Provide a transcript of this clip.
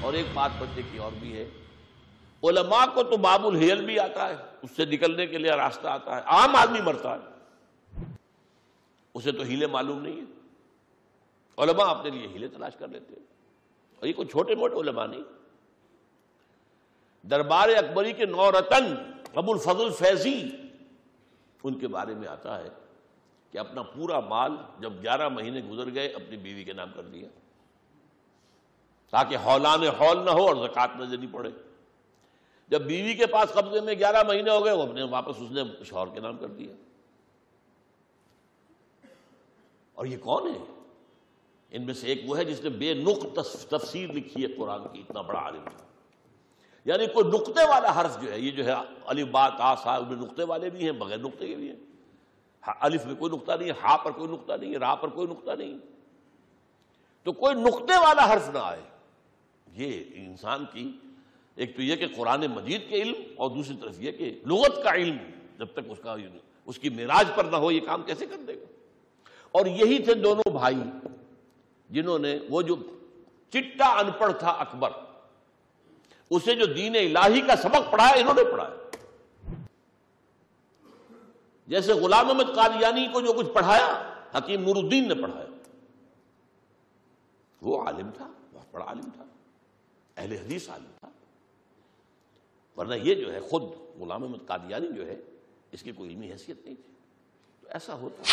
اور ایک بات بچے کی اور بھی ہے، علماء کو تو باب الحیل بھی آتا ہے، اس سے نکلنے کے لیے راستہ آتا ہے، عام آدمی مرتا ہے اسے تو ہیلے معلوم نہیں ہے، علماء اپنے لیے ہیلے تلاش کر لیتے ہیں، اور یہ کوئی چھوٹے موٹے علماء نہیں۔ دربار اکبری کے نورتن ابو الفضل فیضی، ان کے بارے میں آتا ہے کہ اپنا پورا مال جب 11 مہینے گزر گئے اپنی بیوی کے نام کر دیا تاکہ ہولان ہول نہ ہو اور زکوٰۃ نہ دینی پڑے۔ جب بیوی کے پاس قبضے میں 11 مہینے ہو گئے، وہ اپنے واپس اس نے شوہر کے نام کر دیا۔ اور یہ کون ہے؟ ان میں سے ایک وہ ہے جس نے بے نقط تفسیر لکھی ہے قرآن کی، اتنا بڑا عالم تھا۔ یعنی کوئی نقطے والا حرف جو ہے، یہ جو ہے الف با تا سا، ان میں نقطے والے بھی ہیں، بغیر نقطے کے بھی ہیں۔ الف میں کوئی نقطہ نہیں ہے، ہا پر کوئی نقطہ نہیں ہے، را پر کوئی نقطہ نہیں، تو کوئی نقطے والا حرف نہ آئے۔ یہ انسان کی ایک تو یہ کہ قرآن مجید کے علم، اور دوسری طرف یہ کہ لغت کا علم جب تک اس کی معراج پر نہ ہو، یہ کام کیسے کر دے گا؟ اور یہی تھے دونوں بھائی جنہوں نے وہ جو چٹا ان پڑھ تھا اکبر، اسے جو دین الہی کا سبق پڑھایا، انہوں نے پڑھایا۔ جیسے غلام احمد قادیانی کو جو کچھ پڑھایا، حکیم نور الدین نے پڑھایا۔ وہ عالم تھا، بہت بڑا عالم تھا، اہل حدیث عالم تھا، ورنہ یہ جو ہے خود غلام احمد قادیانی جو ہے اس کی کوئی علمی حیثیت نہیں تھی۔ تو ایسا ہوتا ہے۔